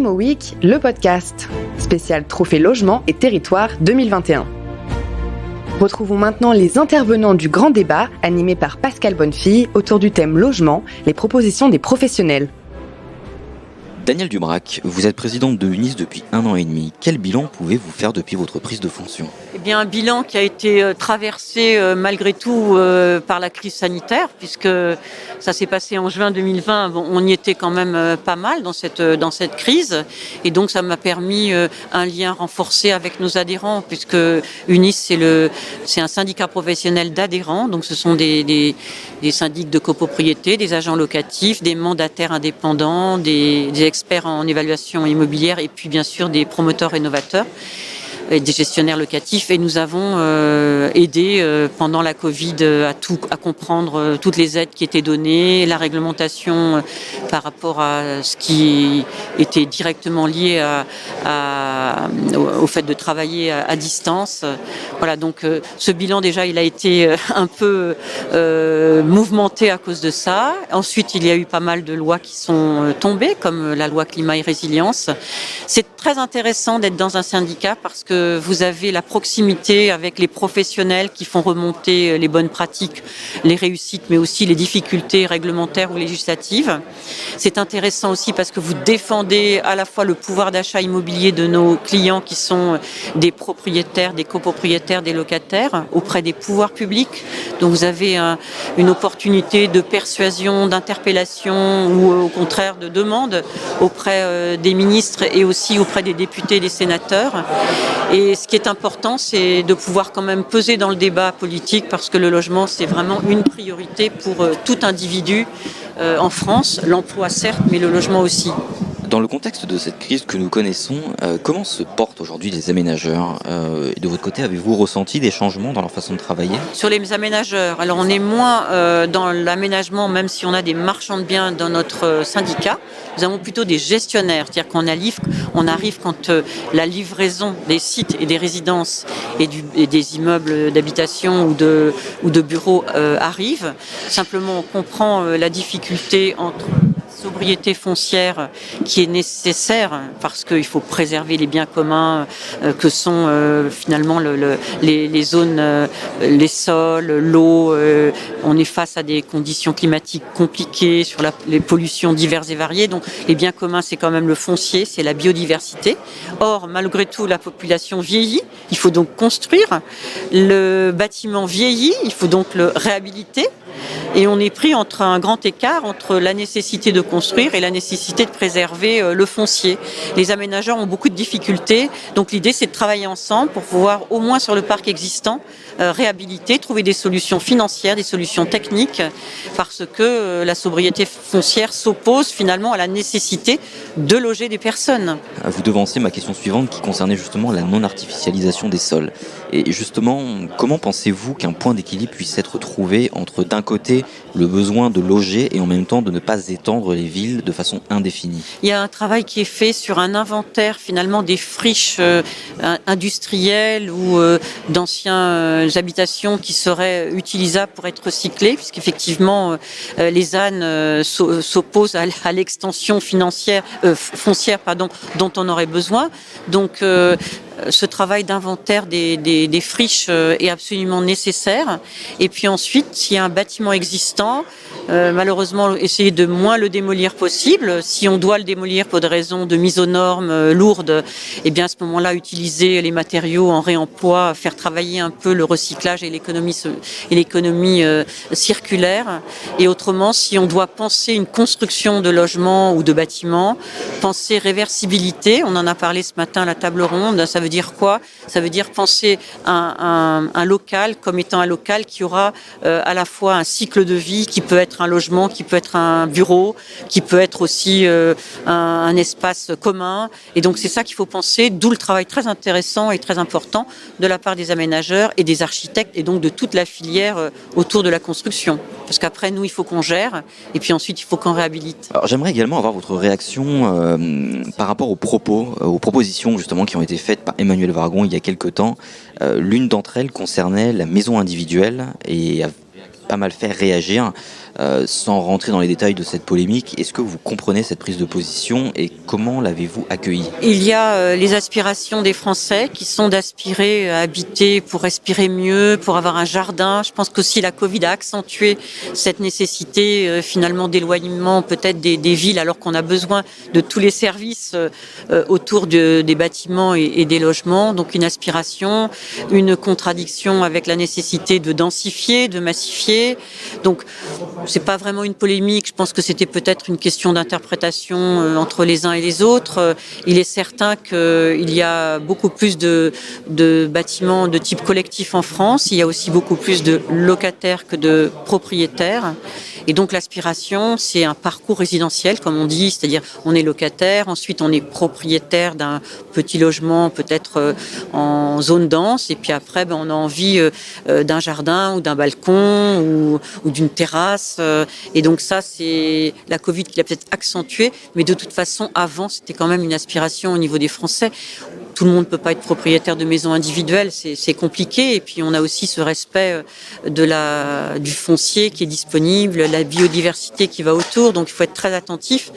Promo Week, le podcast, spécial Trophée Logement et Territoire 2021. Retrouvons maintenant les intervenants du grand débat, animé par Pascal Bonnefille, autour du thème logement, les propositions des professionnels. Daniel Dubrac, vous êtes présidente de UNIS depuis 1 an et demi. Quel bilan pouvez-vous faire depuis votre prise de fonction ? Eh bien, un bilan qui a été traversé malgré tout par la crise sanitaire, puisque ça s'est passé en juin 2020. Bon, on y était quand même pas mal dans cette crise, et donc ça m'a permis un lien renforcé avec nos adhérents, puisque UNIS c'est un syndicat professionnel d'adhérents, donc ce sont des syndics de copropriété, des agents locatifs, des mandataires indépendants, des experts en évaluation immobilière et puis bien sûr des promoteurs rénovateurs et des gestionnaires locatifs, et nous avons aidé pendant la Covid à comprendre toutes les aides qui étaient données, la réglementation par rapport à ce qui était directement lié au fait de travailler à distance. Voilà, donc ce bilan déjà il a été un peu mouvementé à cause de ça. Ensuite il y a eu pas mal de lois qui sont tombées, comme la loi climat et résilience. C'est très intéressant d'être dans un syndicat parce que vous avez la proximité avec les professionnels qui font remonter les bonnes pratiques, les réussites, mais aussi les difficultés réglementaires ou législatives. C'est intéressant aussi parce que vous défendez à la fois le pouvoir d'achat immobilier de nos clients qui sont des propriétaires, des copropriétaires, des locataires auprès des pouvoirs publics. Donc vous avez une opportunité de persuasion, d'interpellation ou au contraire de demande auprès des ministres et aussi auprès des députés et des sénateurs. Et ce qui est important, c'est de pouvoir quand même peser dans le débat politique, parce que le logement, c'est vraiment une priorité pour tout individu en France. L'emploi, certes, mais le logement aussi. Dans le contexte de cette crise que nous connaissons, comment se portent aujourd'hui les aménageurs ? Et de votre côté, avez-vous ressenti des changements dans leur façon de travailler ? Sur les aménageurs, alors on est moins dans l'aménagement, même si on a des marchands de biens dans notre syndicat. Nous avons plutôt des gestionnaires, c'est-à-dire qu'on arrive quand la livraison des sites et des résidences et des immeubles d'habitation ou de bureaux arrive. Simplement, on comprend la difficulté entre sobriété foncière qui est nécessaire parce qu'il faut préserver les biens communs que sont finalement les zones, les sols, l'eau. On est face à des conditions climatiques compliquées, sur les pollutions diverses et variées. Donc les biens communs, c'est quand même le foncier, c'est la biodiversité. Or, malgré tout, la population vieillit. Il faut donc construire. Le bâtiment vieillit, il faut donc le réhabiliter. Et on est pris entre un grand écart entre la nécessité de construire et la nécessité de préserver le foncier. Les aménageurs ont beaucoup de difficultés, donc l'idée c'est de travailler ensemble pour pouvoir au moins sur le parc existant réhabiliter, trouver des solutions financières, des solutions techniques, parce que la sobriété foncière s'oppose finalement à la nécessité de loger des personnes. Vous devancez ma question suivante qui concernait justement la non-artificialisation des sols. Et justement, comment pensez-vous qu'un point d'équilibre puisse être trouvé entre d'un côté le besoin de loger et en même temps de ne pas étendre les villes de façon indéfinie ? Il y a un travail qui est fait sur un inventaire finalement des friches industrielles ou d'anciennes habitations qui seraient utilisables pour être recyclées, puisqu'effectivement les ânes s'opposent à l'extension foncière dont on aurait besoin. Donc ce travail d'inventaire des friches est absolument nécessaire. Et puis ensuite, s'il y a un bâtiment existant, malheureusement, essayer de moins le démolir possible. Si on doit le démolir pour des raisons de mise aux normes lourdes, et bien à ce moment-là, utiliser les matériaux en réemploi, faire travailler un peu le recyclage et l'économie circulaire. Et autrement, si on doit penser une construction de logements ou de bâtiments, penser réversibilité. On en a parlé ce matin à la table ronde. Ça veut dire quoi ? Ça veut dire penser un local comme étant un local qui aura à la fois un cycle de vie qui peut être un logement, qui peut être un bureau, qui peut être aussi un espace commun. Et donc c'est ça qu'il faut penser, d'où le travail très intéressant et très important de la part des aménageurs et des architectes et donc de toute la filière autour de la construction. Parce qu'après, nous, il faut qu'on gère et puis ensuite, il faut qu'on réhabilite. Alors, j'aimerais également avoir votre réaction par rapport aux propositions justement qui ont été faites par Emmanuel Wargon il y a quelques temps. L'une d'entre elles concernait la maison individuelle et a pas mal fait réagir. Sans rentrer dans les détails de cette polémique, est-ce que vous comprenez cette prise de position et comment l'avez-vous accueillie ? Il y a les aspirations des Français qui sont d'aspirer à habiter pour respirer mieux, pour avoir un jardin. Je pense qu'aussi la Covid a accentué cette nécessité finalement d'éloignement peut-être des villes, alors qu'on a besoin de tous les services autour des bâtiments et des logements. Donc une aspiration, une contradiction avec la nécessité de densifier, de massifier. Donc c'est pas vraiment une polémique. Je pense que c'était peut-être une question d'interprétation entre les uns et les autres. Il est certain qu'il y a beaucoup plus de bâtiments de type collectif en France. Il y a aussi beaucoup plus de locataires que de propriétaires. Et donc l'aspiration, c'est un parcours résidentiel, comme on dit, c'est-à-dire on est locataire, ensuite on est propriétaire d'un petit logement, peut-être en zone dense, et puis après on a envie d'un jardin ou d'un balcon ou d'une terrasse. Et donc ça, c'est la Covid qui l'a peut-être accentué, mais de toute façon, avant, c'était quand même une aspiration au niveau des Français. Tout le monde ne peut pas être propriétaire de maisons individuelles, c'est compliqué. Et puis on a aussi ce respect du foncier qui est disponible, la biodiversité qui va autour. Donc il faut être très attentif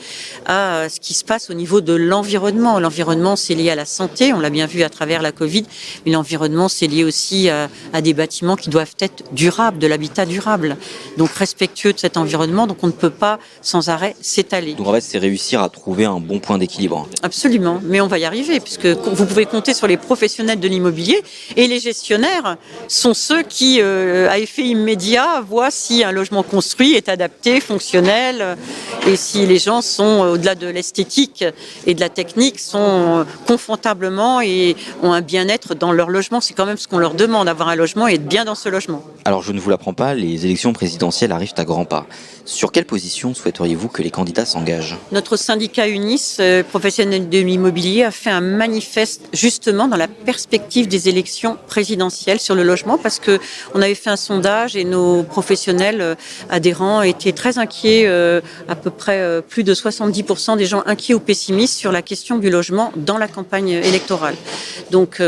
à ce qui se passe au niveau de l'environnement. L'environnement, c'est lié à la santé, on l'a bien vu à travers la Covid, mais l'environnement, c'est lié aussi à des bâtiments qui doivent être durables, de l'habitat durable. Donc respectueux de cet environnement, donc on ne peut pas sans arrêt s'étaler. Donc en fait, c'est réussir à trouver un bon point d'équilibre. Absolument, mais on va y arriver, puisque vous pouvez compter sur les professionnels de l'immobilier, et les gestionnaires sont ceux qui, à effet immédiat, voient si un logement construit est adapté, fonctionnel, et si les gens sont, au-delà de l'esthétique et de la technique, sont confortablement et ont un bien-être dans leur logement. C'est quand même ce qu'on leur demande, avoir un logement et être bien dans ce logement. Alors je ne vous l'apprends pas, les élections présidentielles arrivent à grands pas. Sur quelle position souhaiteriez-vous que les candidats s'engagent ? Notre syndicat UNIS, professionnel de l'immobilier, a fait un manifeste justement dans la perspective des élections présidentielles sur le logement, parce que on avait fait un sondage et nos professionnels adhérents étaient très inquiets, à peu près plus de 70% des gens inquiets ou pessimistes sur la question du logement dans la campagne électorale. Donc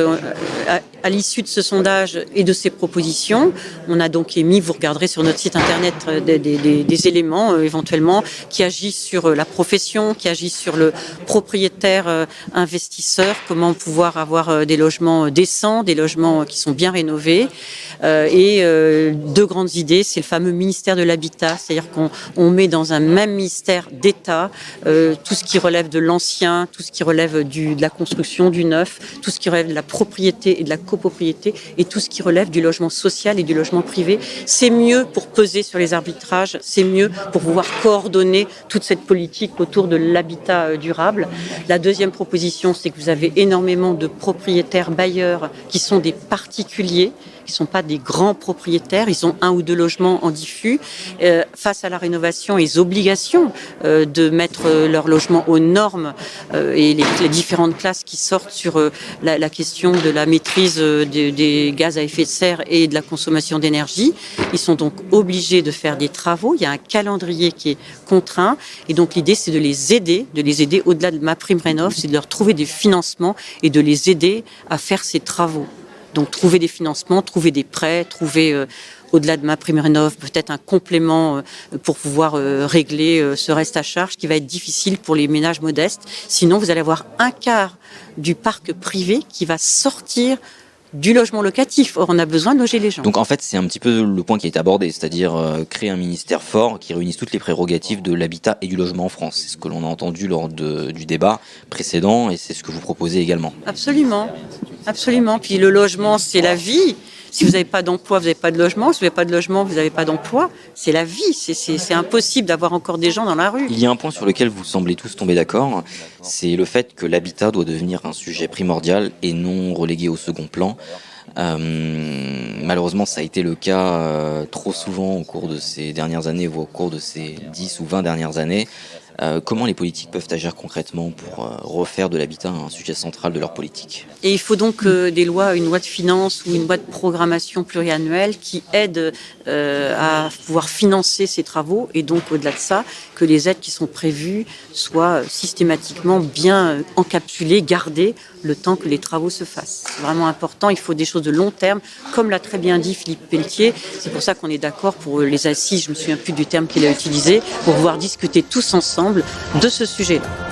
à l'issue de ce sondage et de ces propositions, on a donc émis, vous regarderez sur notre site internet, des éléments éventuellement qui agissent sur la profession, qui agissent sur le propriétaire investisseur, comment pouvoir avoir des logements décents, des logements qui sont bien rénovés. Et deux grandes idées, c'est le fameux ministère de l'Habitat, c'est-à-dire qu'on met dans un même ministère d'État tout ce qui relève de l'ancien, tout ce qui relève de la construction, du neuf, tout ce qui relève de la propriété et de la copropriété, et tout ce qui relève du logement social et du logement privé. C'est mieux pour peser sur les arbitrages, c'est mieux pour pouvoir coordonner toute cette politique autour de l'habitat durable. La deuxième proposition, c'est que vous avez énormément de propriétaires bailleurs qui sont des particuliers, qui ne sont pas des grands propriétaires, ils ont un ou deux logements en diffus. Face à la rénovation et les obligations de mettre leur logement aux normes et les différentes classes qui sortent sur la question de la maîtrise des gaz à effet de serre et de la consommation d'énergie, ils sont donc obligés de faire des travaux. Il y a un calendrier qui est contraint, et donc l'idée, c'est de les aider au-delà de MaPrimeRénov', c'est de leur trouver des financements et de les aider à faire ces travaux. Donc trouver des financements, trouver des prêts, trouver au-delà de MaPrimeRénov' peut-être un complément pour pouvoir régler ce reste à charge qui va être difficile pour les ménages modestes. Sinon, vous allez avoir un quart du parc privé qui va sortir du logement locatif. Or, on a besoin de loger les gens. Donc en fait, c'est un petit peu le point qui est abordé, c'est-à-dire créer un ministère fort qui réunisse toutes les prérogatives de l'habitat et du logement en France. C'est ce que l'on a entendu lors du débat précédent, et c'est ce que vous proposez également. Absolument, absolument. Puis le logement, c'est la vie. Si vous n'avez pas d'emploi, vous n'avez pas de logement. Si vous n'avez pas de logement, vous n'avez pas d'emploi. C'est la vie. C'est impossible d'avoir encore des gens dans la rue. Il y a un point sur lequel vous semblez tous tomber d'accord, c'est le fait que l'habitat doit devenir un sujet primordial et non relégué au second plan. Malheureusement, ça a été le cas trop souvent au cours de ces dernières années, ou au cours de ces 10 ou 20 dernières années. Comment les politiques peuvent agir concrètement pour refaire de l'habitat un sujet central de leur politique? Et il faut donc des lois, une loi de finances ou une loi de programmation pluriannuelle qui aide à pouvoir financer ces travaux, et donc au-delà de ça, que les aides qui sont prévues soient systématiquement bien encapsulées, gardées le temps que les travaux se fassent. C'est vraiment important, il faut des choses de long terme, comme l'a très bien dit Philippe Pelletier. C'est pour ça qu'on est d'accord pour les assises, je ne me souviens plus du terme qu'il a utilisé, pour pouvoir discuter tous ensemble de ce sujet-là.